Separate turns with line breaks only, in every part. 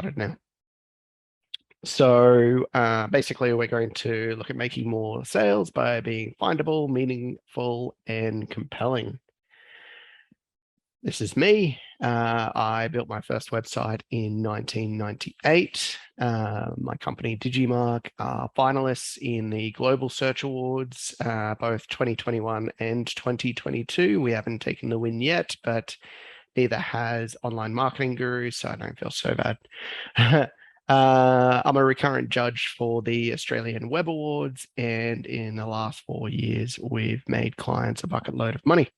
started now. So basically, we're going to look at making more sales by being findable, meaningful, and compelling. This is me. I built my first website in 1998. My company Digimark are finalists in the Global Search Awards, both 2021 and 2022. We haven't taken the win yet, but neither has Online Marketing Guru, so I don't feel so bad. I'm a recurrent judge for the Australian Web Awards, and in the last 4 years, we've made clients a bucket load of money.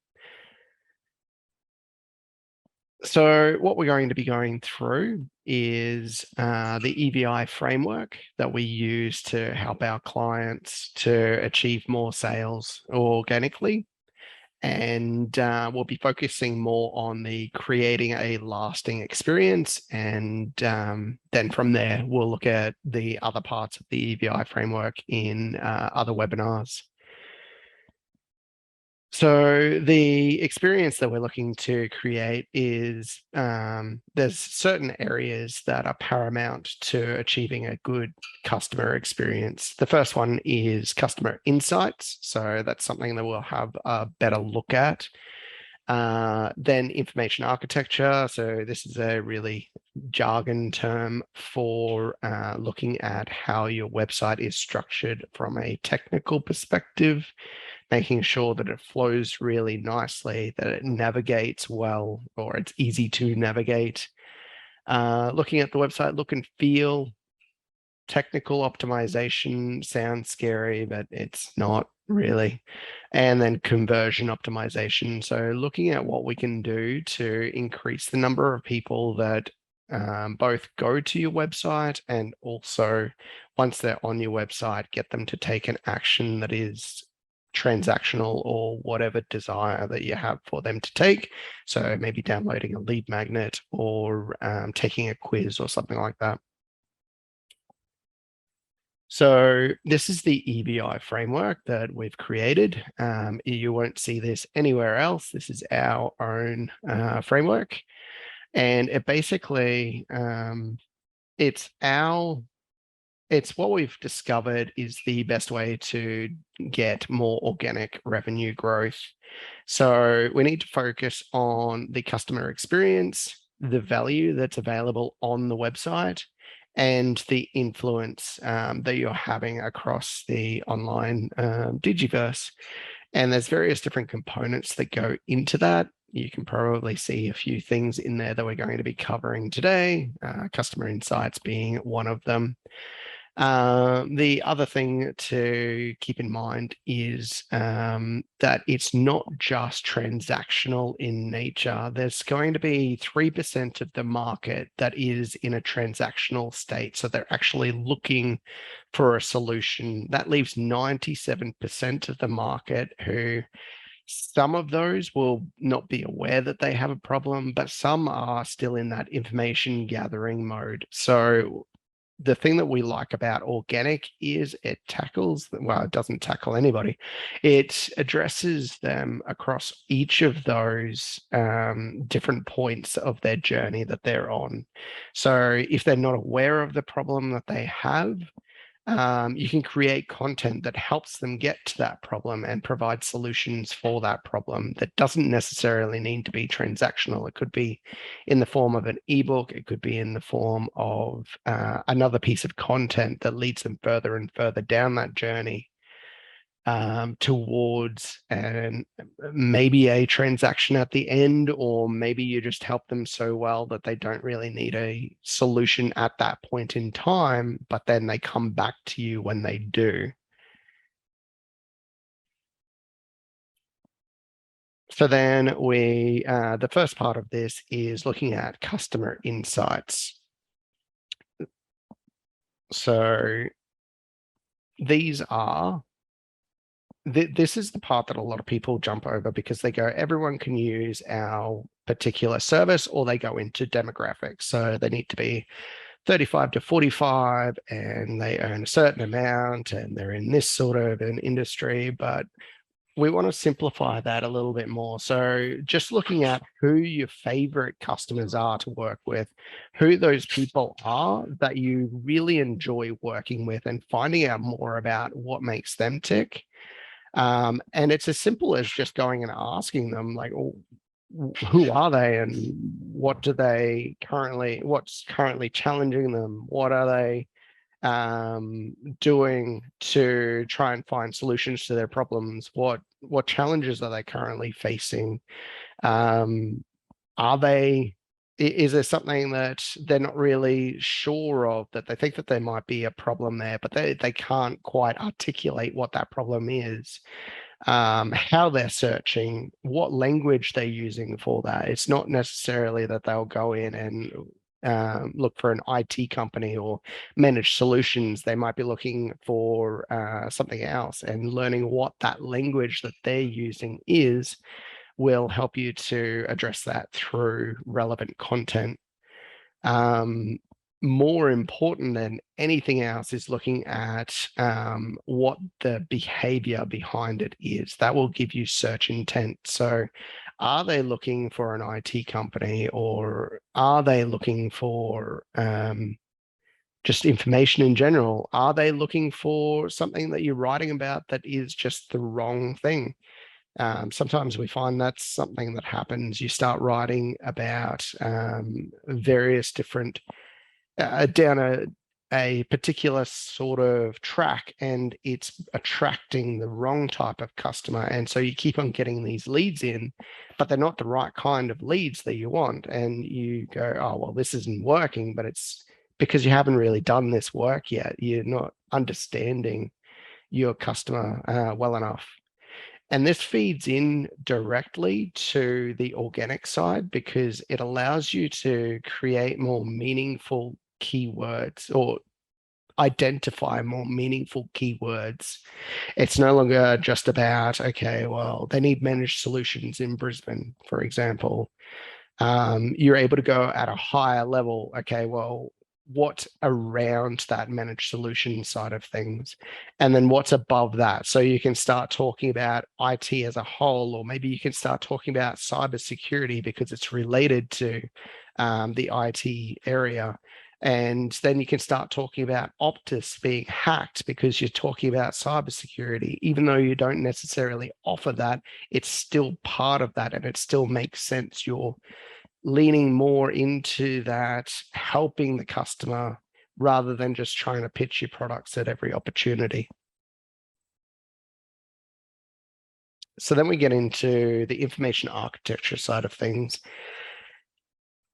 So what we're going to be going through is the EVI framework that we use to help our clients to achieve more sales organically. And we'll be focusing more on the creating a lasting experience. And then from there, we'll look at the other parts of the EVI framework in other webinars. So the experience that we're looking to create is there's certain areas that are paramount to achieving a good customer experience. The first one is customer insights. So that's something that we'll have a better look at. Then information architecture. So this is a really jargon term for looking at how your website is structured from a technical perspective, making sure that it flows really nicely, that it navigates well, or it's easy to navigate. Looking at the website look and feel. Technical optimization sounds scary, but it's not really. And then conversion optimization. So looking at what we can do to increase the number of people that both go to your website, and also once they're on your website, get them to take an action that is transactional or whatever desire that you have for them to take. So maybe downloading a lead magnet or taking a quiz or something like that. So this is the EVI framework that we've created. You won't see this anywhere else. This is our own framework. And it basically, it's what we've discovered is the best way to get more organic revenue growth. So we need to focus on the customer experience, the value that's available on the website, and the influence that you're having across the online digiverse. And there's various different components that go into that. You can probably see a few things in there that we're going to be covering today, customer insights being one of them. The other thing to keep in mind is that it's not just transactional in nature. There's going to be 3% of the market that is in a transactional state. So they're actually looking for a solution. That leaves 97% of the market who, some of those will not be aware that they have a problem, but some are still in that information gathering mode. So the thing that we like about organic is it tackles, well, it doesn't tackle anybody. It addresses them across each of those different points of their journey that they're on. So if they're not aware of the problem that they have, you can create content that helps them get to that problem and provide solutions for that problem that doesn't necessarily need to be transactional. It could be in the form of an ebook. It could be in the form of another piece of content that leads them further and further down that journey towards maybe a transaction at the end, or maybe you just help them so well that they don't really need a solution at that point in time, but then they come back to you when they do. So then the first part of this is looking at customer insights. So these are this is the part that a lot of people jump over because they go, everyone can use our particular service, or they go into demographics. So they need to be 35 to 45 and they earn a certain amount and they're in this sort of an industry. But we want to simplify that a little bit more. So just looking at who your favorite customers are to work with, who those people are that you really enjoy working with, and finding out more about what makes them tick. And it's as simple as just going and asking them, like, oh, who are they, and what's currently challenging them? What are they doing to try and find solutions to their problems? What challenges are they currently facing? Are they is there something that they're not really sure of, that they think that there might be a problem there, but they can't quite articulate what that problem is? How they're searching, what language they're using for that. It's not necessarily that they'll go in and look for an IT company or managed solutions. They might be looking for something else, and learning what that language that they're using is will help you to address that through relevant content. More important than anything else is looking at what the behavior behind it is. That will give you search intent. So are they looking for an IT company, or are they looking for just information in general? Are they looking for something that you're writing about that is just the wrong thing? Sometimes we find that's something that happens. You start writing about various different down a particular sort of track, and it's attracting the wrong type of customer. And so you keep on getting these leads in, but they're not the right kind of leads that you want. And you go, oh, well, this isn't working, but it's because you haven't really done this work yet. You're not understanding your customer well enough. And this feeds in directly to the organic side, because it allows you to create more meaningful keywords, or identify more meaningful keywords. It's no longer just about, okay, well, they need managed solutions in Brisbane, for example. You're able to go at a higher level. Okay, well, what's around that managed solution side of things, and then what's above that? So you can start talking about IT as a whole, or maybe you can start talking about cybersecurity because it's related to the IT area. And then you can start talking about Optus being hacked because you're talking about cybersecurity. Even though you don't necessarily offer that, it's still part of that, and it still makes sense. You're leaning more into that, helping the customer, rather than just trying to pitch your products at every opportunity. So then we get into the information architecture side of things.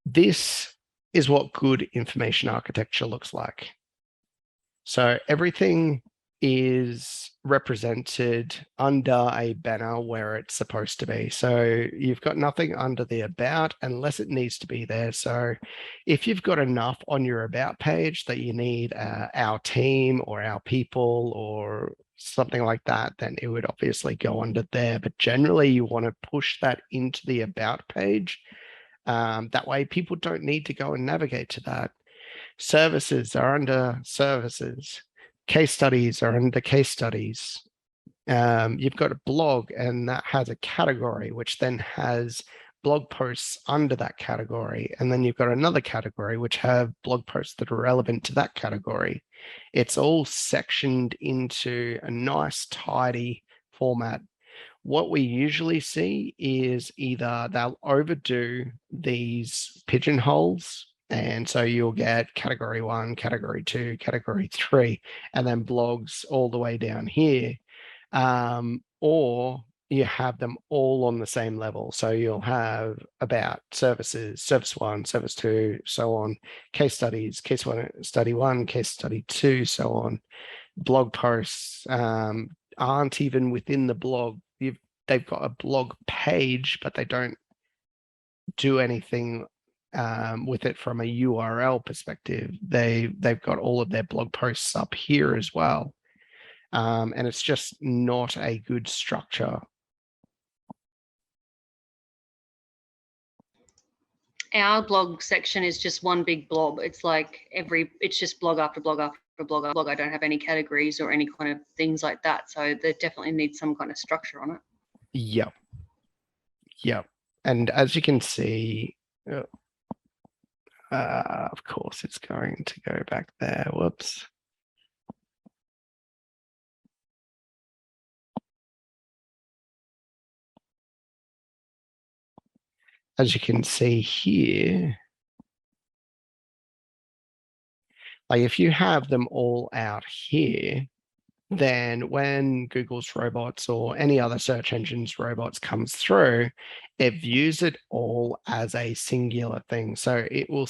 This is what good information architecture looks like. So everything is represented under a banner where it's supposed to be. So you've got nothing under the about unless it needs to be there. So if you've got enough on your about page that you need our team or our people or something like that, then it would obviously go under there. But generally you want to push that into the about page. That way people don't need to go and navigate to that. Services are under services. Case studies are under case studies. You've got a blog, and that has a category, which then has blog posts under that category. And then you've got another category, which have blog posts that are relevant to that category. It's all sectioned into a nice, tidy format. What we usually see is either they'll overdo these pigeonholes, and so you'll get category 1, category 2, category 3, and then blogs all the way down here. Or you have them all on the same level. So you'll have about services, service 1, service 2, so on, case studies, case 1, study 1, case study 2, so on. Blog posts aren't even within the blog. They've got a blog page, but they don't do anything with it from a URL perspective. They've got all of their blog posts up here as well. And it's just not a good structure.
Our blog section is just one big blob. It's like it's just blog after blog after blog after blog. I don't have any categories or any kind of things like that. So there definitely needs some kind of structure on it.
Yep. Yep. And as you can see, of course, it's going to go back there. Whoops. As you can see here, like if you have them all out here, then when Google's robots or any other search engine's robots comes through, it views it all as a singular thing. So it will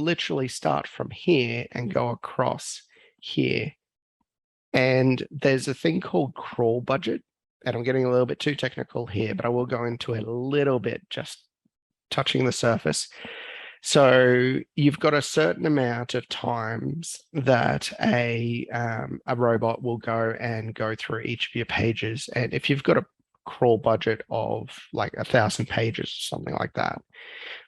literally start from here and go across here. And there's a thing called crawl budget. And I'm getting a little bit too technical here, but I will go into it a little bit, just touching the surface. So you've got a certain amount of times that a robot will go through each of your pages. And if you've got a crawl budget of like 1,000 pages or something like that,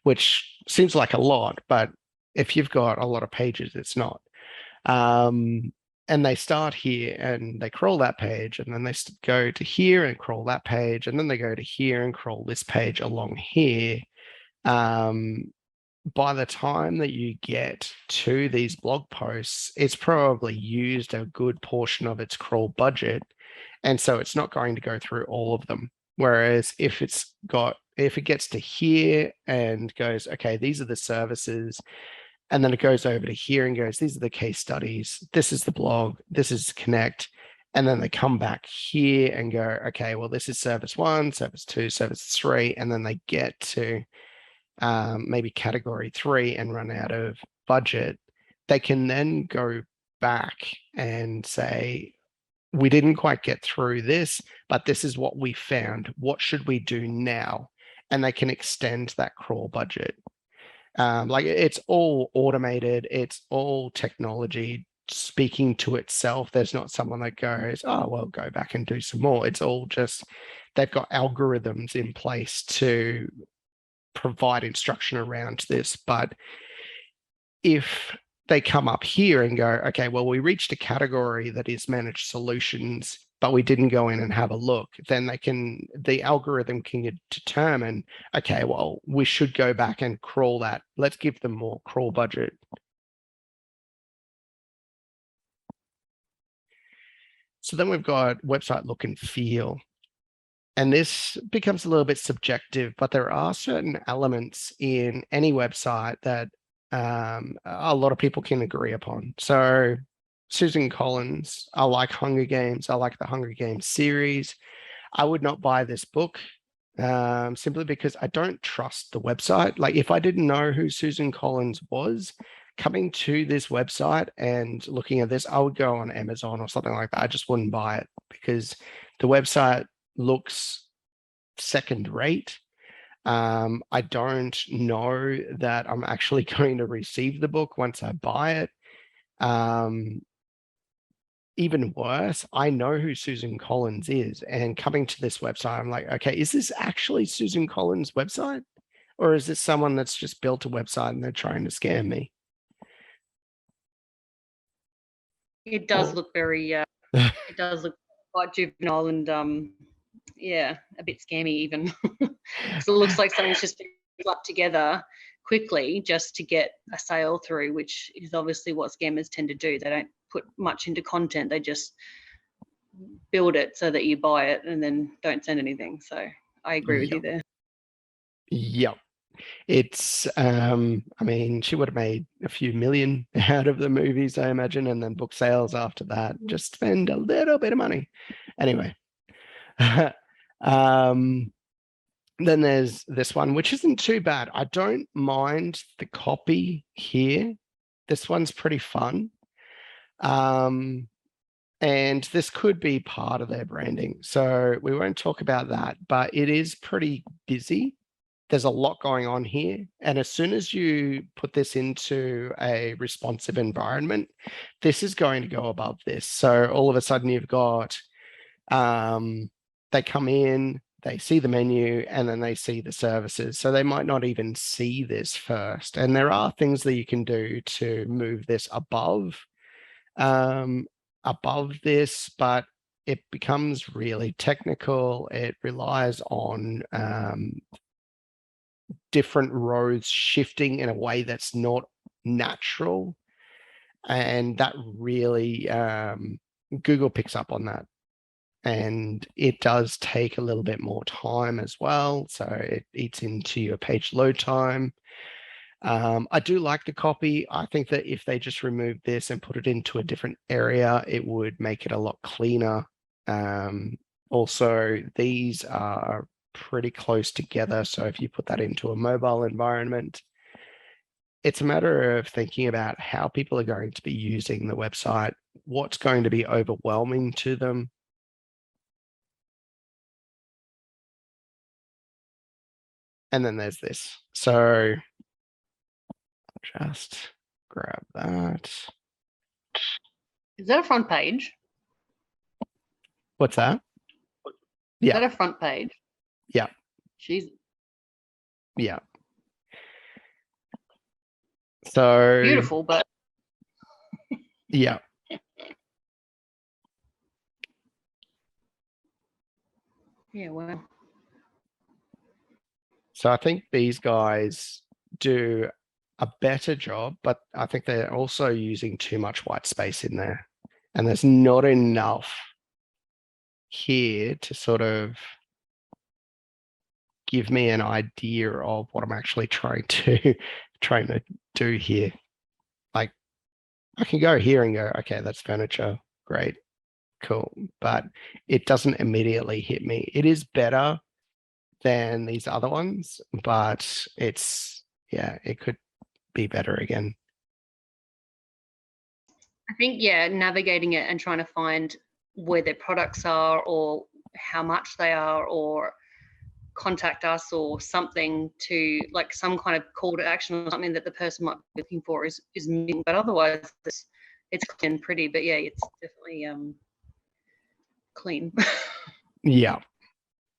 which seems like a lot, but if you've got a lot of pages, it's not. And they start here and they crawl that page, and then they go to here and crawl that page, and then they go to here and crawl this page along here. By the time that you get to these blog posts, it's probably used a good portion of its crawl budget. And so it's not going to go through all of them. Whereas if it gets to here and goes, okay, these are the services, and then it goes over to here and goes, these are the case studies, this is the blog, this is Connect. And then they come back here and go, okay, well, this is service 1, service 2, service 3. And then they get to maybe category 3 and run out of budget. They can then go back and say, we didn't quite get through this, but this is what we found. What should we do now? And they can extend that crawl budget. Like it's all automated, it's all technology speaking to itself. There's not someone that goes, oh, well, go back and do some more. It's all just, they've got algorithms in place to provide instruction around this. But if they come up here and go, okay, well, we reached a category that is managed solutions, but we didn't go in and have a look, then the algorithm can determine, okay, well, we should go back and crawl that. Let's give them more crawl budget. So then we've got website look and feel. And this becomes a little bit subjective, but there are certain elements in any website that a lot of people can agree upon. So Susan Collins, I like Hunger Games. I like the Hunger Games series. I would not buy this book simply because I don't trust the website. Like if I didn't know who Susan Collins was, coming to this website and looking at this, I would go on Amazon or something like that. I just wouldn't buy it because the website looks second rate. I don't know that I'm actually going to receive the book once I buy it. Even worse, I know who Susan Collins is, and coming to this website, I'm like, okay, is this actually Susan Collins' website? Or is this someone that's just built a website and they're trying to scam me?
It does look very, it does look quite juvenile and yeah, a bit scammy even. So it looks like something's just been slapped together quickly just to get a sale through, which is obviously what scammers tend to do. They don't put much into content. They just build it so that you buy it and then don't send anything. So I agree with you there.
Yep. It's, I mean, she would have made a few million out of the movies, I imagine, and then book sales after that. Just spend a little bit of money. Anyway. Then there's this one, which isn't too bad. I don't mind the copy here. This one's pretty fun. And this could be part of their branding. So we won't talk about that, but it is pretty busy. There's a lot going on here. And as soon as you put this into a responsive environment, this is going to go above this. So all of a sudden you've got, they come in, they see the menu, and then they see the services. So they might not even see this first. And there are things that you can do to move this above this, but it becomes really technical. It relies on different rows shifting in a way that's not natural. And that really, Google picks up on that. And it does take a little bit more time as well. So it eats into your page load time. I do like the copy. I think that if they just remove this and put it into a different area, it would make it a lot cleaner. Also, these are pretty close together. So if you put that into a mobile environment, it's a matter of thinking about how people are going to be using the website, what's going to be overwhelming to them. And then there's this. So just grab that.
Is that a front page?
What's that?
Is that a front page?
Yeah.
Jeez.
Yeah. So
beautiful, but
yeah.
Yeah, well.
So I think these guys do a better job, but I think they're also using too much white space in there. And there's not enough here to sort of give me an idea of what I'm actually trying to do here. Like I can go here and go, okay, that's furniture. Great. Cool. But it doesn't immediately hit me. It is better than these other ones, but it's, yeah, it could be better again.
I think, yeah, navigating it and trying to find where their products are or how much they are or contact us or something to like some kind of call to action or something that the person might be looking for is missing. But otherwise it's clean and pretty, but yeah, it's definitely clean.
Yeah.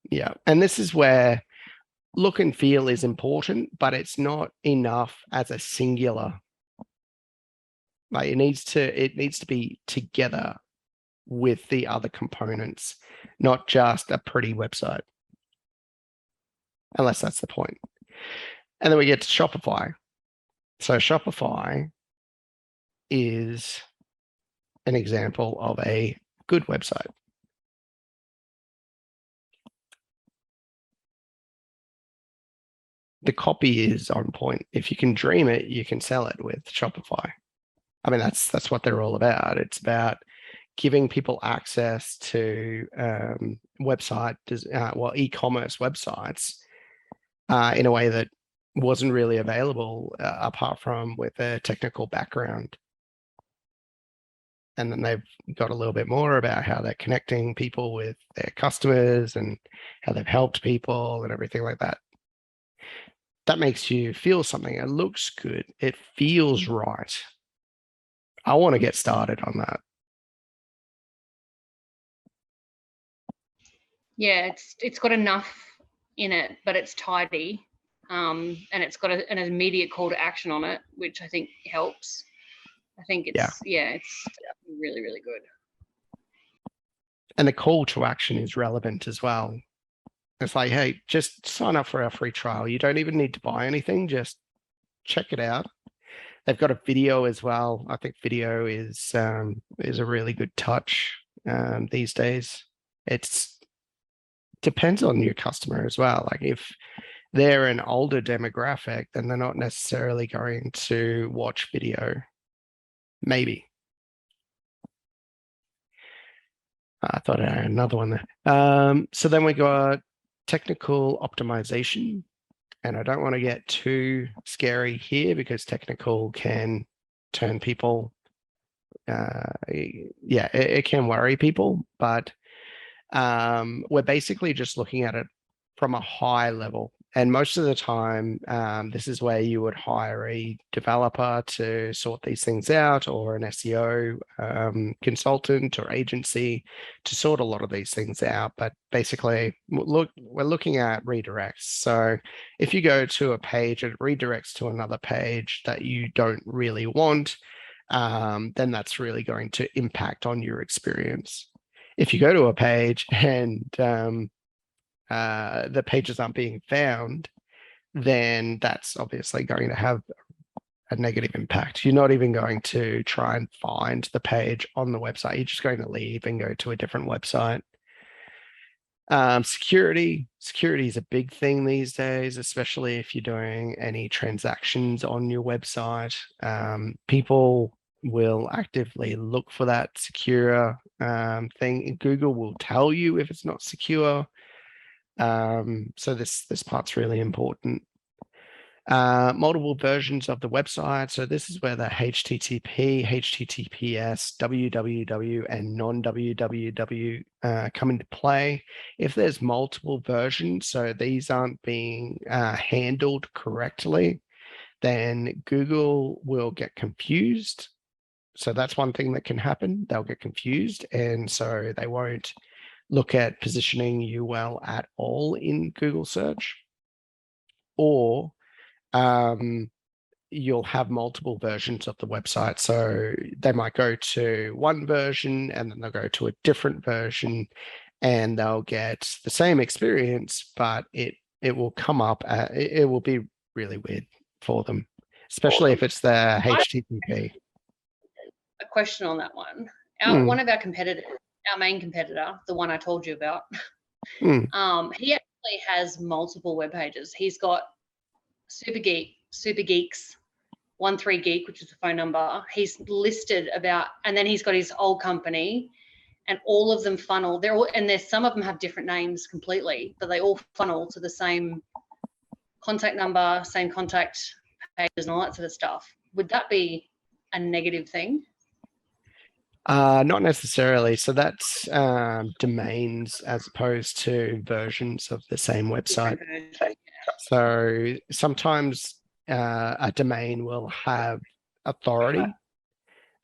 Yeah. And this is where look and feel is important, but it's not enough as a singular. Like it needs to be together with the other components, not just a pretty website. Unless that's the point. And then we get to Shopify. So Shopify is an example of a good website. The copy is on point. If you can dream it, you can sell it with Shopify. I mean, that's what they're all about. It's about giving people access to e-commerce websites in a way that wasn't really available apart from with a technical background. And then they've got a little bit more about how they're connecting people with their customers and how they've helped people and everything like that. That makes you feel something. It looks good. It feels right. I want to get started on that.
Yeah, it's got enough in it, but it's tidy. And it's got an immediate call to action on it, which I think helps. I think it's really, really good.
And the call to action is relevant as well. It's like, hey, just sign up for our free trial. You don't even need to buy anything. Just check it out. They've got a video as well. I think video is a really good touch these days. It depends on your customer as well. Like if they're an older demographic, then they're not necessarily going to watch video. Maybe. I thought I had another one there. So then we got technical optimization. And I don't want to get too scary here because technical can turn people, it can worry people, but we're basically just looking at it from a high level. And most of the time, this is where you would hire a developer to sort these things out or an SEO consultant or agency to sort a lot of these things out. But basically, we're looking at redirects. So if you go to a page, it redirects to another page that you don't really want, then that's really going to impact on your experience. If you go to a page and the pages aren't being found, then that's obviously going to have a negative impact. You're not even going to try and find the page on the website. You're just going to leave and go to a different website. Security is a big thing these days, especially if you're doing any transactions on your website. People will actively look for that secure thing. Google will tell you if it's not secure. So this part's really important. Multiple versions of the website. So this is where the HTTP, HTTPS, www, and non-www come into play. If there's multiple versions, so these aren't being handled correctly, then Google will get confused. So that's one thing that can happen. They'll get confused, and so they won't look at positioning you well at all in Google search. Or you'll have multiple versions of the website. So they might go to one version and then they'll go to a different version and they'll get the same experience, but it will come up, it will be really weird for them, especially if it's the HTTP.
A question on that one. One of our competitors, our main competitor, the one I told you about, he actually has multiple web pages. He's got Super Geeks 13 Geek, which is the phone number. He's listed about, and then he's got his old company, and all of them funnel. They're all, and there's some of them have different names completely, but they all funnel to the same contact number, same contact pages, and all that sort of stuff. Would that be a negative thing?
Not necessarily. So that's domains as opposed to versions of the same website. So sometimes a domain will have authority,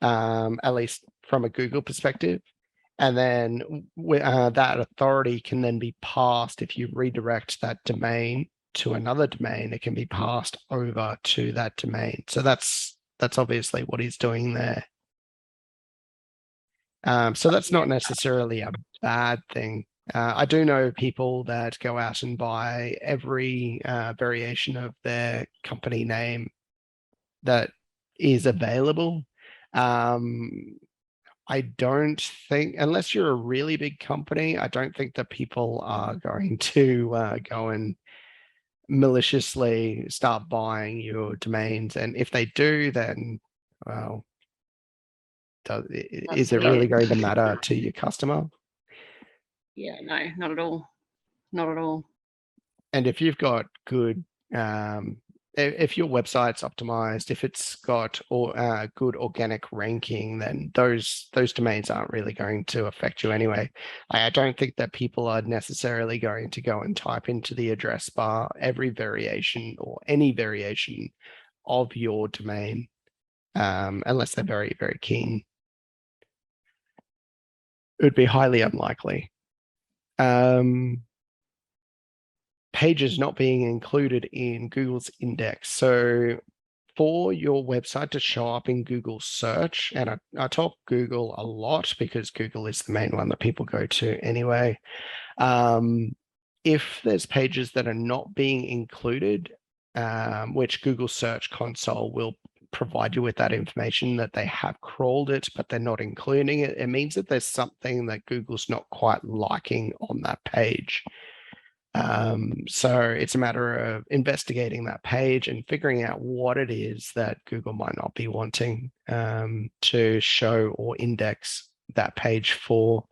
at least from a Google perspective. And then that authority can then be passed. If you redirect that domain to another domain, it can be passed over to that domain. So that's obviously what he's doing there. So that's not necessarily a bad thing. I do know people that go out and buy every variation of their company name that is available. I don't think, unless you're a really big company, I don't think that people are going to go and maliciously start buying your domains. And if they do, then, well, is it really going to matter to your customer?
Yeah, no, not at all. Not at all.
And if you've got good, if your website's optimized, if it's got good organic ranking, then those domains aren't really going to affect you anyway. I don't think that people are necessarily going to go and type into the address bar every variation or any variation of your domain, unless they're very, very keen. It would be highly unlikely. Pages not being included in Google's index. So for your website to show up in Google search, and I talk Google a lot because Google is the main one that people go to anyway. If there's pages that are not being included, which Google Search Console will provide you with that information that they have crawled it, but they're not including it, it means that there's something that Google's not quite liking on that page. So it's a matter of investigating that page and figuring out what it is that Google might not be wanting to show or index that page for.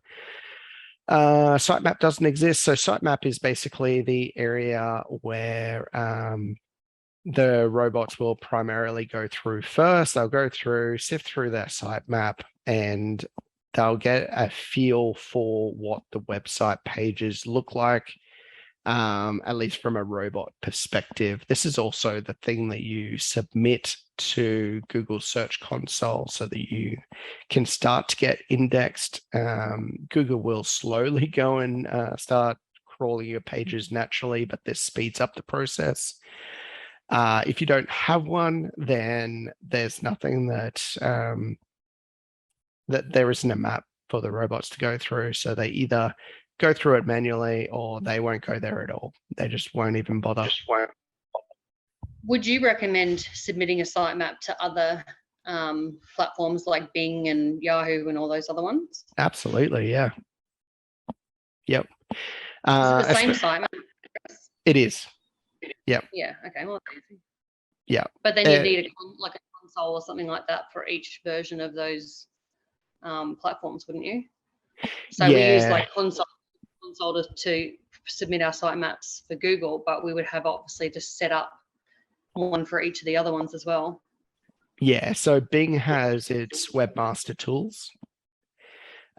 Sitemap doesn't exist. So sitemap is basically the area where the robots will primarily go through first. They'll go through, sift through their sitemap, and they'll get a feel for what the website pages look like. At least from a robot perspective. This is also the thing that you submit to Google Search Console so that you can start to get indexed. Google will slowly go and start crawling your pages naturally, but this speeds up the process. If you don't have one, then there's nothing that there isn't a map for the robots to go through. So they either go through it manually or they won't go there at all. They just won't even bother.
Would you recommend submitting a sitemap to other platforms like Bing and Yahoo and all those other ones?
Absolutely, yeah. Yep.
Is it the same sitemap?
It is. Yep.
Yeah. Okay. Well,
yeah.
But then you need a console or something like that for each version of those platforms, wouldn't you? So we use like console to submit our sitemaps for Google, but we would have obviously to set up one for each of the other ones as well.
Yeah, so Bing has its webmaster tools.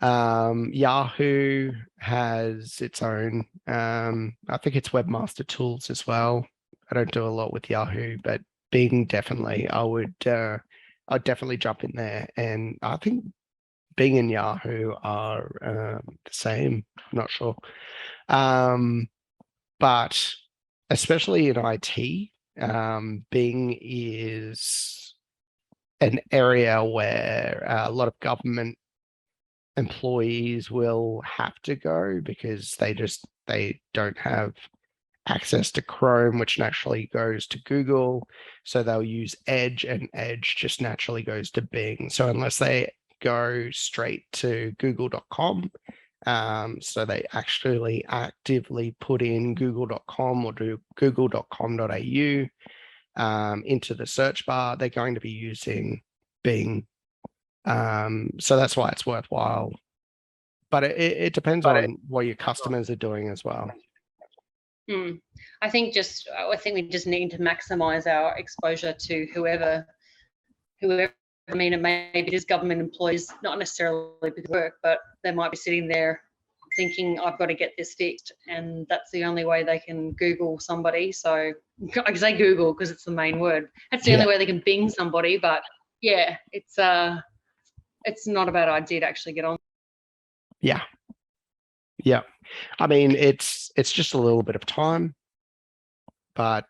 Yahoo has its own, I think it's webmaster tools as well. I don't do a lot with Yahoo, but Bing definitely, I'd definitely jump in there. And I think Bing and Yahoo are the same, I'm not sure. But especially in IT, Bing is an area where a lot of government employees will have to go because they don't have access to Chrome, which naturally goes to Google. So they'll use Edge, and Edge just naturally goes to Bing. So unless they go straight to google.com, so they actually actively put in google.com or do google.com.au into the search bar, they're going to be using Bing. So that's why it's worthwhile. But it depends on what your customers are doing as well.
I think we just need to maximize our exposure to whoever. I mean, maybe it is government employees, not necessarily with work, but they might be sitting there thinking, I've got to get this fixed, and that's the only way they can Google somebody. So I can say Google because it's the main word. That's the only way they can Bing somebody. But yeah, it's not a bad idea to actually get on.
Yeah. I mean, it's just a little bit of time, but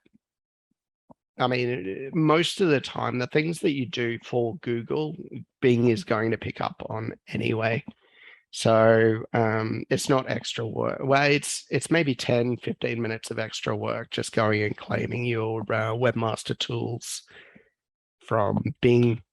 I mean, most of the time, the things that you do for Google, Bing is going to pick up on anyway. So it's not extra work. Well, it's maybe 10, 15 minutes of extra work just going and claiming your webmaster tools from Bing.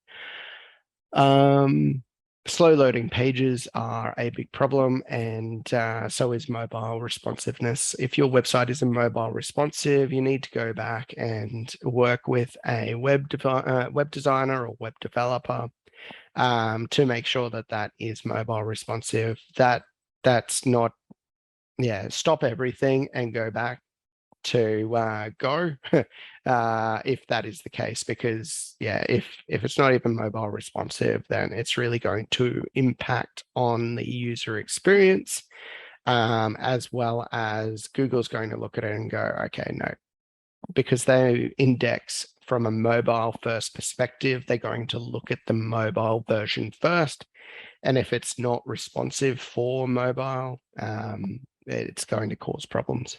Slow loading pages are a big problem, and so is mobile responsiveness. If your website isn't mobile responsive, you need to go back and work with a web designer or web developer to make sure that that is mobile responsive. That's not, stop everything and go back to Go if that is the case, because if it's not even mobile responsive, then it's really going to impact on the user experience, as well as Google's going to look at it and go, okay, no, because they index from a mobile first perspective, they're going to look at the mobile version first, and if it's not responsive for mobile, it's going to cause problems.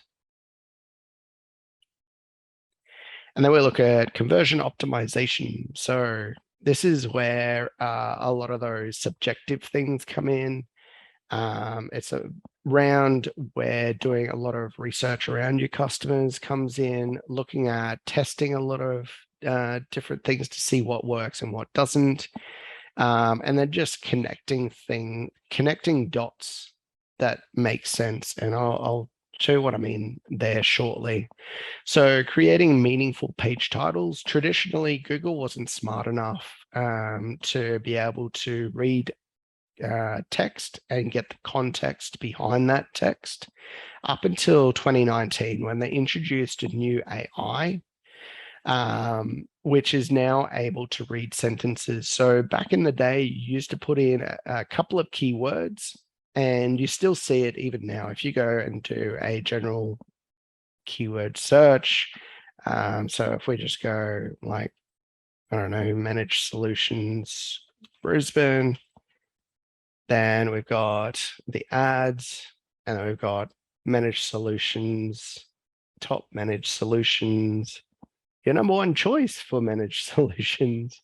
And then we look at conversion optimization. So this is where a lot of those subjective things come in. It's around where doing a lot of research around your customers comes in, looking at testing a lot of different things to see what works and what doesn't. And then just connecting dots that make sense. And I'll show you what I mean there shortly. So creating meaningful page titles. Traditionally, Google wasn't smart enough to be able to read text and get the context behind that text up until 2019, when they introduced a new AI, which is now able to read sentences. So back in the day, you used to put in a couple of keywords, and you still see it even now. If you go and do a general keyword search, so if we just go like, I don't know, managed solutions Brisbane, then we've got the ads, and then we've got managed solutions, top managed solutions, your number one choice for managed solutions,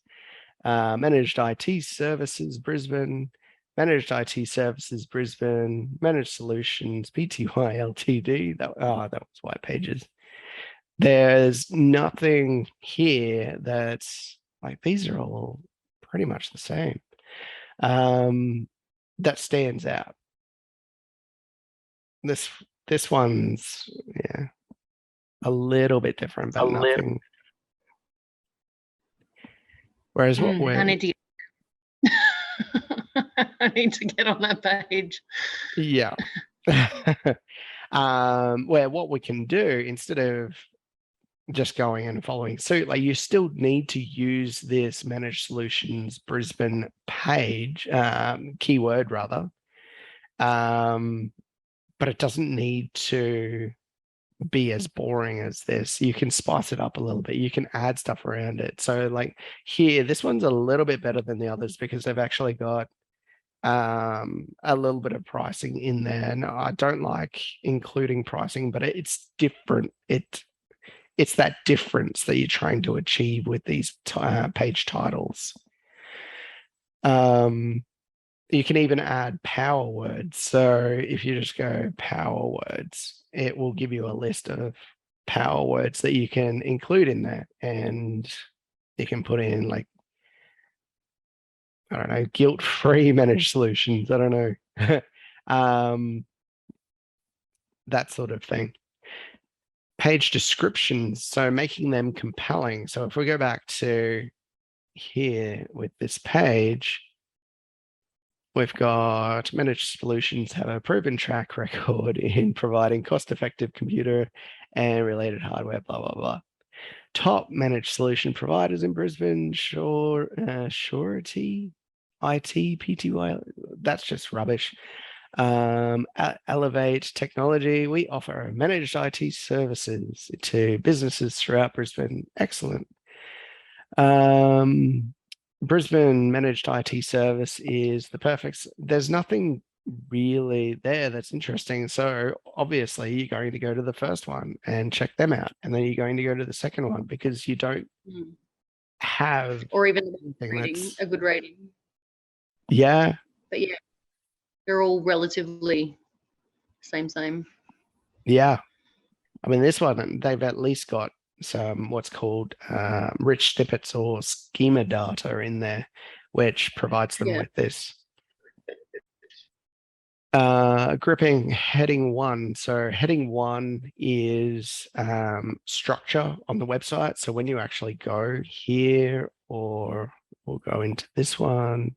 managed IT services Brisbane, Managed IT Services Brisbane, Managed Solutions, Pty Ltd. That was White Pages. There's nothing here that's like, these are all pretty much the same. That stands out. This one's a little bit different, but nothing. Whereas what we're
I need to I need to get on that page.
Yeah. Where what we can do, instead of just going and following suit, like, you still need to use this Managed Solutions Brisbane page, keyword rather, but it doesn't need to be as boring as this. You can spice it up a little bit. You can add stuff around it. So like here, this one's a little bit better than the others because they've actually got a little bit of pricing in there. And I don't like including pricing, but it's different. It's that difference that you're trying to achieve with these page titles. You can even add power words. So if you just go power words, it will give you a list of power words that you can include in there, and you can put in, like, I don't know, guilt-free managed solutions. I don't know. That sort of thing. Page descriptions, so making them compelling. So if we go back to here with this page, we've got Managed Solutions have a proven track record in providing cost-effective computer and related hardware, blah, blah, blah. Top managed solution providers in Brisbane, Surety, IT, PTY, that's just rubbish. Elevate Technology, we offer managed IT services to businesses throughout Brisbane. Excellent. Brisbane Managed IT Service is the perfect. There's nothing really there that's interesting. So obviously you're going to go to the first one and check them out, and then you're going to go to the second one because you don't have,
or even a good rating.
Yeah.
But yeah, they're all relatively same.
Yeah. I mean, this one, they've at least got some what's called rich snippets or schema data in there, which provides them with this. Gripping heading 1. So heading 1 is structure on the website. So when you actually go here, or we'll go into this one,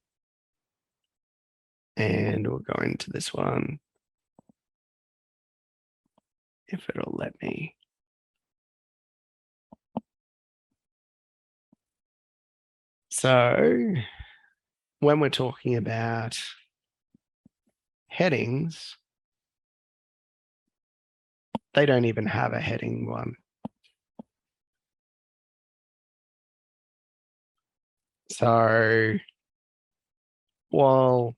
and we'll go into this one, if it'll let me. So when we're talking about headings, they don't even have a heading 1. So while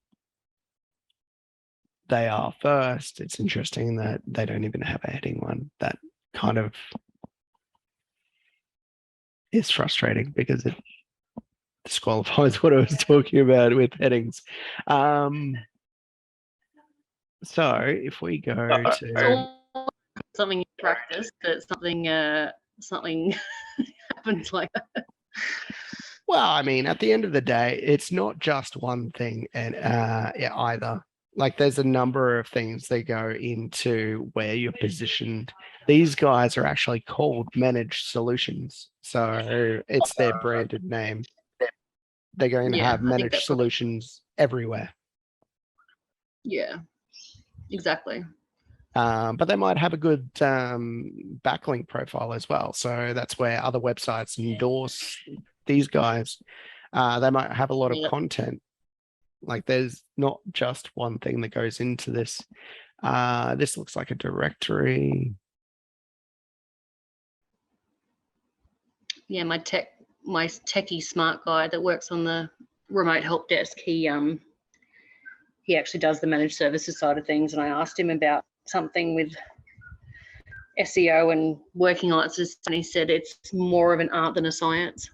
they are first, it's interesting that they don't even have a heading 1. That kind of is frustrating because it disqualifies what I was talking about with headings. So if we go to
something you practice, that something happens like that.
Well, I mean, at the end of the day, it's not just one thing, and either. Like, there's a number of things that go into where you're positioned. These guys are actually called Managed Solutions, so it's their branded name. They're going to have Managed Solutions everywhere.
Yeah, exactly.
But they might have a good backlink profile as well. So that's where other websites endorse these guys. They might have a lot of content. Like, there's not just one thing that goes into this. This looks like a directory.
Yeah, my techie smart guy that works on the remote help desk, he actually does the managed services side of things, and I asked him about something with SEO and working on it, and he said it's more of an art than a science.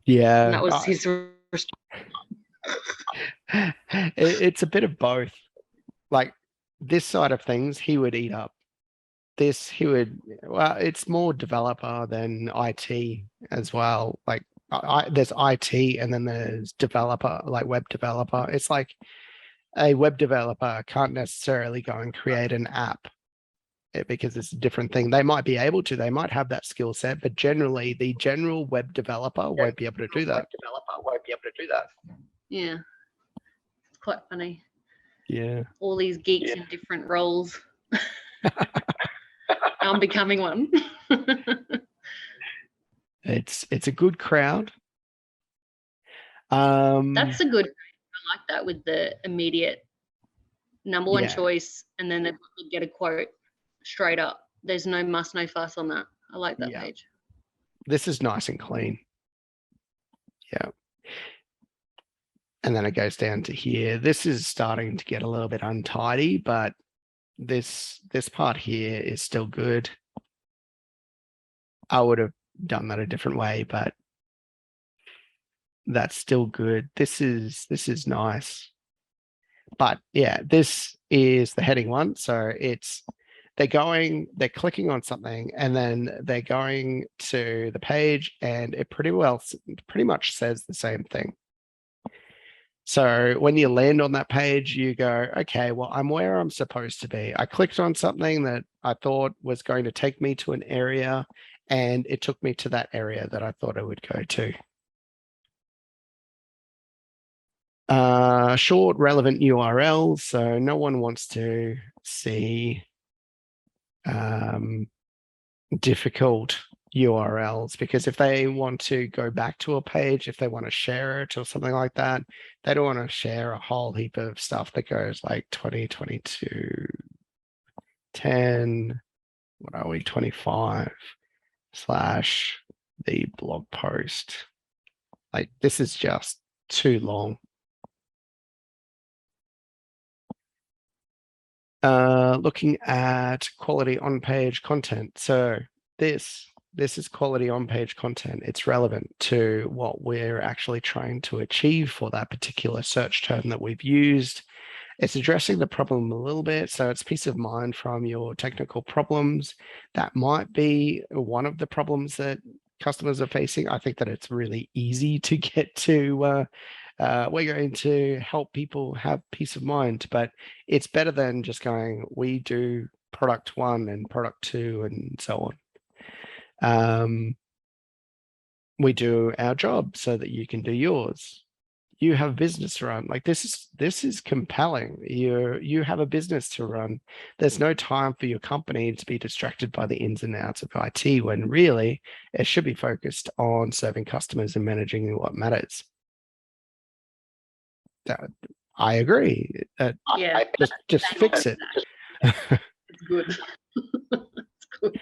Yeah,
and that was his response.
It's a bit of both. Like this side of things, he would eat up. This, he would, well, it's more developer than IT as well. Like there's IT and then there's developer, like web developer. It's like a web developer can't necessarily go and create an app because it's a different thing. They might be able to, they might have that skill set, but generally the general web developer won't be able to do that.
Yeah, it's quite funny.
Yeah.
All these geeks in different roles. I'm becoming one.
It's a good crowd.
That's a good. I like that with the immediate number one choice, and then they get a quote straight up. There's no muss, no fuss on that. I like that page.
This is nice and clean. Yeah. And then it goes down to here. This is starting to get a little bit untidy, but this part here is still good. I would have done that a different way, but that's still good. This is nice. But yeah, this is the heading one. So they're clicking on something and then they're going to the page and it pretty much says the same thing. So when you land on that page, you go, okay, well, I'm where I'm supposed to be. I clicked on something that I thought was going to take me to an area, and it took me to that area that I thought I would go to. Short, relevant URLs. So no one wants to see difficult URLs, because if they want to go back to a page, if they want to share it or something like that, they don't want to share a whole heap of stuff that goes like 2022, 10, what are we, 25 / the blog post. Like this is just too long. Looking at quality on-page content. So this is quality on-page content. It's relevant to what we're actually trying to achieve for that particular search term that we've used. It's addressing the problem a little bit. So it's peace of mind from your technical problems. That might be one of the problems that customers are facing. I think that it's really easy to get to we're going to help people have peace of mind, but it's better than just going, we do product 1 and product 2 and so on. We do our job so that you can do yours. You have business to run. Like this is compelling. You have a business to run. There's no time for your company to be distracted by the ins and outs of IT, when really it should be focused on serving customers and managing what matters. I agree.
Yeah,
just fix it.
It's good. It's good.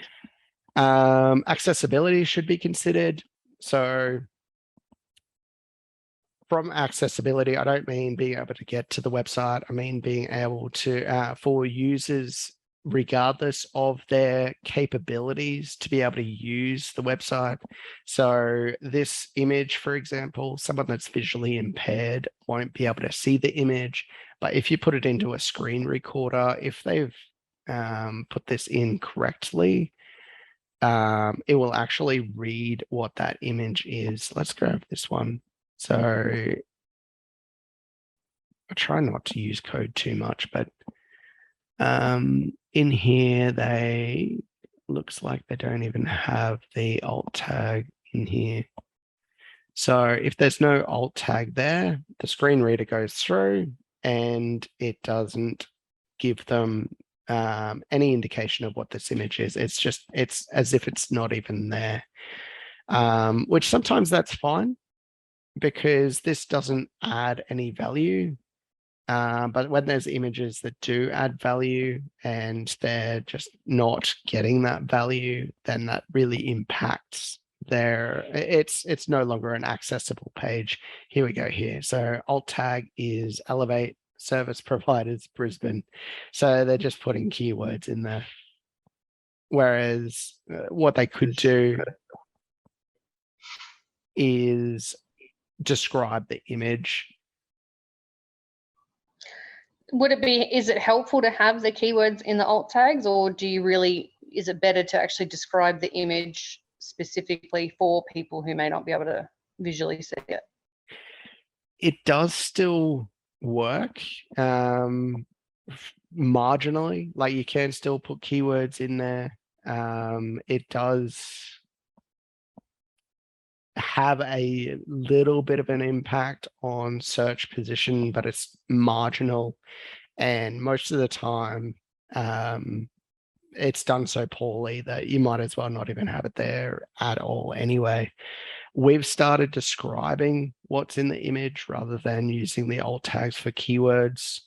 Accessibility should be considered. So from accessibility, I don't mean being able to get to the website. I mean being able to, for users, regardless of their capabilities, to be able to use the website. So this image, for example, someone that's visually impaired won't be able to see the image, but if you put it into a screen recorder, if they've put this in correctly, it will actually read what that image is. Let's grab this one. So I try not to use code too much, but in here, looks like they don't even have the alt tag in here. So if there's no alt tag there, the screen reader goes through and it doesn't give them any indication of what this image is. It's as if it's not even there, which sometimes that's fine because this doesn't add any value. But when there's images that do add value and they're just not getting that value, then that really impacts it's no longer an accessible page. Here we go here. So alt tag is Elevate Service Providers Brisbane. So they're just putting keywords in there. Whereas what they could do is describe the image
is it helpful to have the keywords in the alt tags, or is it better to actually describe the image specifically for people who may not be able to visually see it?
It does still work marginally, like you can still put keywords in there. It does have a little bit of an impact on search position, but it's marginal. And most of the time, it's done so poorly that you might as well not even have it there at all anyway. We've started describing what's in the image rather than using the alt tags for keywords.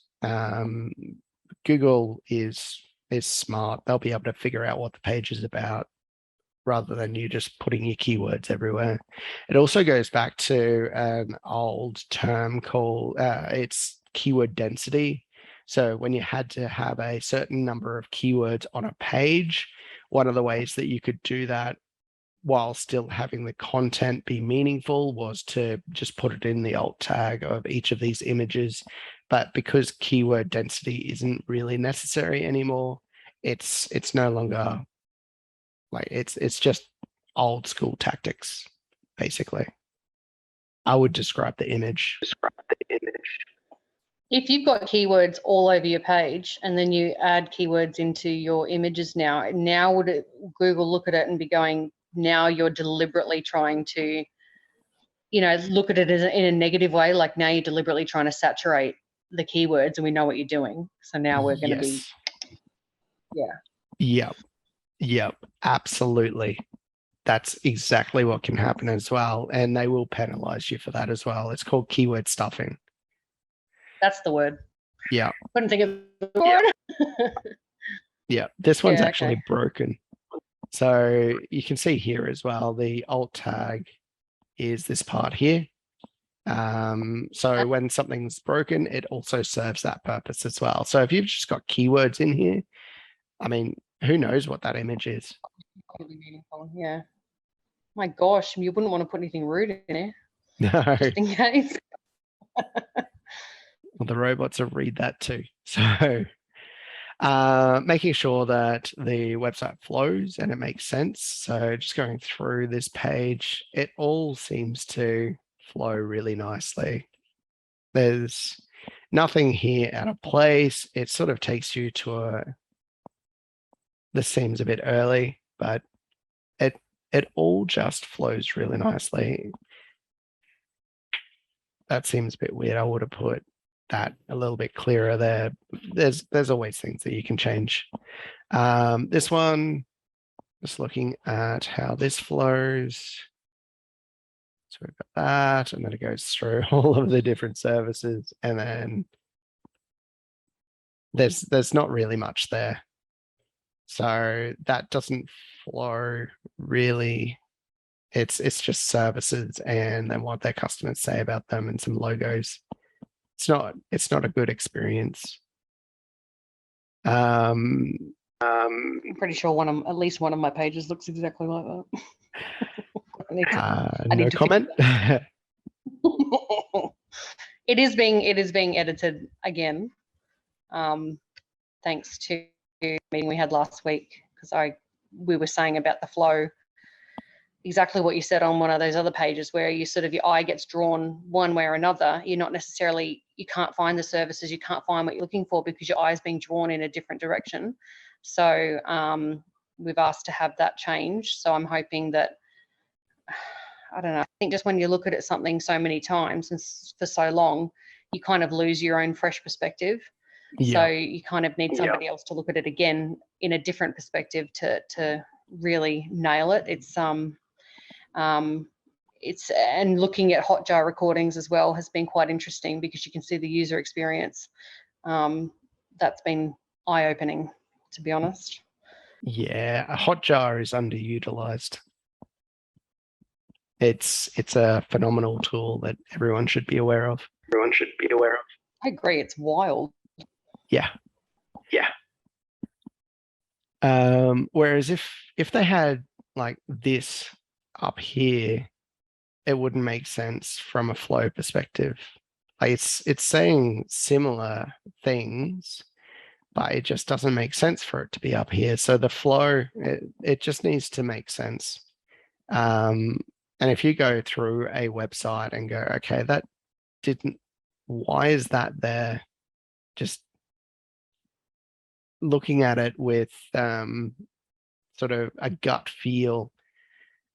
Google is smart. They'll be able to figure out what the page is about rather than you just putting your keywords everywhere. It also goes back to an old term called, it's keyword density. So when you had to have a certain number of keywords on a page, one of the ways that you could do that while still having the content be meaningful was to just put it in the alt tag of each of these images. But because keyword density isn't really necessary anymore, it's no longer like it's just old school tactics, basically. I would describe the image.
If you've got keywords all over your page and then you add keywords into your images now would Google look at it and be going, now you're deliberately trying to, look at it as in a negative way, like now you're deliberately trying to saturate the keywords and we know what you're doing. So now we're going to be,
Yep, absolutely. That's exactly what can happen as well. And they will penalize you for that as well. It's called keyword stuffing.
That's the word.
Yeah.
Couldn't think of the word.
Yeah, this one's actually broken. So you can see here as well, the alt tag is this part here. So when something's broken, it also serves that purpose as well. So if you've just got keywords in here, I mean, who knows what that image is?
Really meaningful, yeah. My gosh, you wouldn't want to put anything rude in there.
No.
Just in case.
Well, the robots will read that too. So making sure that the website flows and it makes sense. So just going through this page, it all seems to flow really nicely. There's nothing here out of place. It sort of takes you to this seems a bit early, but it all just flows really nicely. That seems a bit weird. I would have put that a little bit clearer there. There's always things that you can change. This one, just looking at how this flows. So we've got that, and then it goes through all of the different services, and then there's not really much there. So that doesn't flow really. It's just services and then what their customers say about them and some logos. It's not a good experience. I'm
pretty sure at least one of my pages looks exactly like that.
No comment.
It is being edited again. Thanks to the meeting we had last week, because we were saying about the flow, exactly what you said on one of those other pages where you sort of your eye gets drawn one way or another. You can't find the services, you can't find what you're looking for because your eye is being drawn in a different direction. So we've asked to have that change. So I'm hoping that, I don't know, I think just when you look at something so many times and for so long, you kind of lose your own fresh perspective. Yeah. So you kind of need somebody else to look at it again in a different perspective to really nail it. And looking at Hotjar recordings as well has been quite interesting because you can see the user experience. That's been eye-opening, to be honest.
Yeah, a Hotjar is underutilized. It's a phenomenal tool that everyone should be aware of.
I agree, it's wild.
Yeah. Whereas if they had like this up here, it wouldn't make sense from a flow perspective. it's saying similar things, but it just doesn't make sense for it to be up here. So the flow, it just needs to make sense. And if you go through a website and go, okay, that didn't, why is that there? Just looking at it with sort of a gut feel,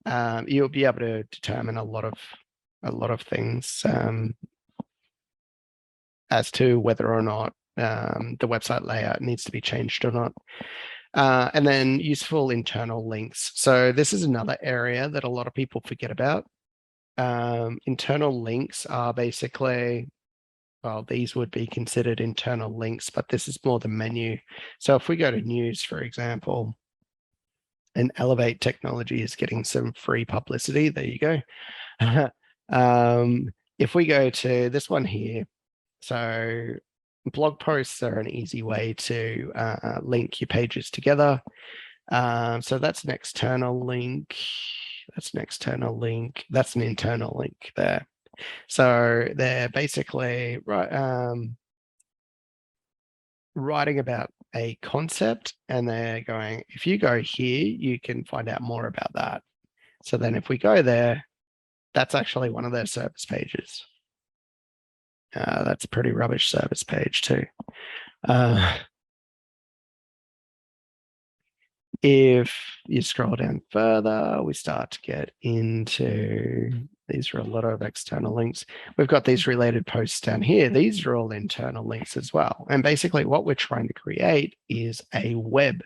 you'll be able to determine a lot of things as to whether or not the website layout needs to be changed or not. And then useful internal links. So this is another area that a lot of people forget about. Internal links are basically, well, these would be considered internal links, but this is more the menu. So if we go to news, for example, and Elevate Technology is getting some free publicity, there you go. If we go to this one here, so blog posts are an easy way to link your pages together. So that's an external link. That's an external link. That's an internal link there. So they're basically writing about a concept, and they're going, if you go here, you can find out more about that. So then if we go there, that's actually one of their service pages. That's a pretty rubbish service page too. If you scroll down further, we start to get into, these are a lot of external links. We've got these related posts down here. These are all internal links as well. And basically what we're trying to create is a web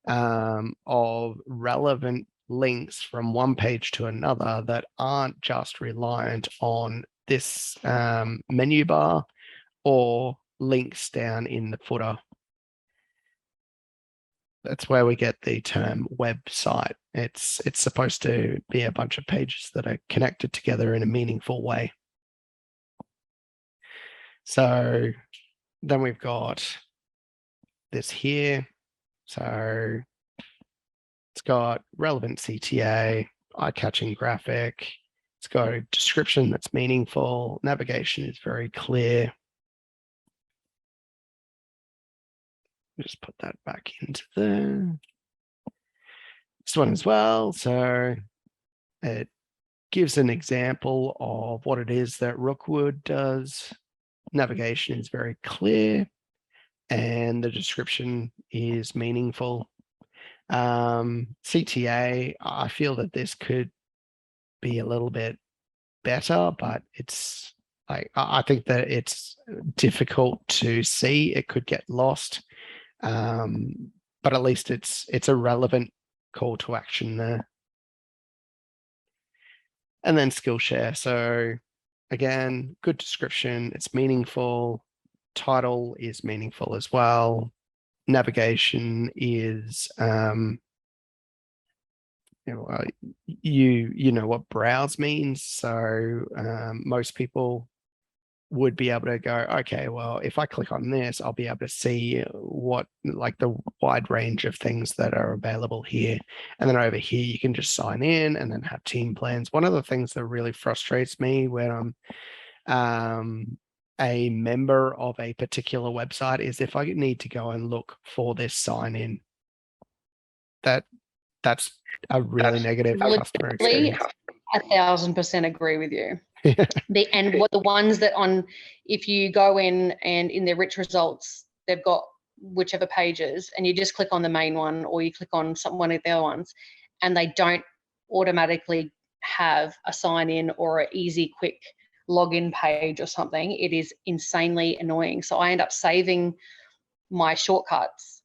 of relevant links from one page to another that aren't just reliant on this menu bar or links down in the footer. That's where we get the term website. It's supposed to be a bunch of pages that are connected together in a meaningful way. So then we've got this here. So it's got relevant CTA, eye-catching graphic. It's got a description that's meaningful. Navigation is very clear. Just put that back into this one as well. So it gives an example of what it is that Rookwood does. Navigation is very clear and the description is meaningful. CTA, I feel that this could be a little bit better, but it's I think that it's difficult to see. It could get lost. But at least it's a relevant call to action there. And then Skillshare. So again, good description. It's meaningful. Title is meaningful as well. Navigation is, you know what browse means. So most people would be able to go, okay, well, if I click on this, I'll be able to see what, like the wide range of things that are available here. And then over here, you can just sign in and then have team plans. One of the things that really frustrates me when I'm a member of a particular website is if I need to go and look for this sign in, that's a really negative customer experience.
1,000% agree with you. The ones that if you go in and in their rich results, they've got whichever pages, and you just click on the main one or you click on one of the other ones, and they don't automatically have a sign in or an easy, quick login page or something. It is insanely annoying. So I end up saving my shortcuts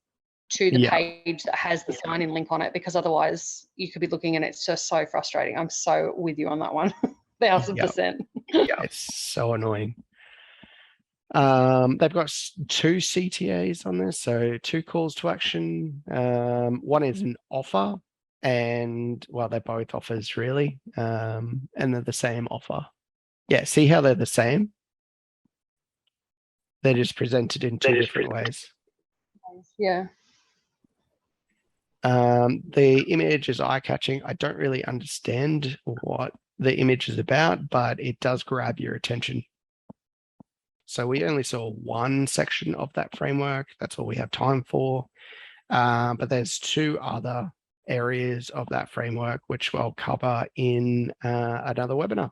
to the page that has the sign in link on it, because otherwise you could be looking and it's just so frustrating. I'm so with you on that one. 1,000%.
Yeah, it's so annoying. They've got 2 CTAs on this, so 2 calls to action. One is an offer, and well, they're both offers really, and they're the same offer. Yeah, see how they're the same? They're just presented in 2 different ways.
Yeah.
The image is eye-catching. I don't really understand what the image is about, but it does grab your attention. So we only saw one section of that framework. That's all we have time for. But there's two other areas of that framework, which we'll cover in another webinar.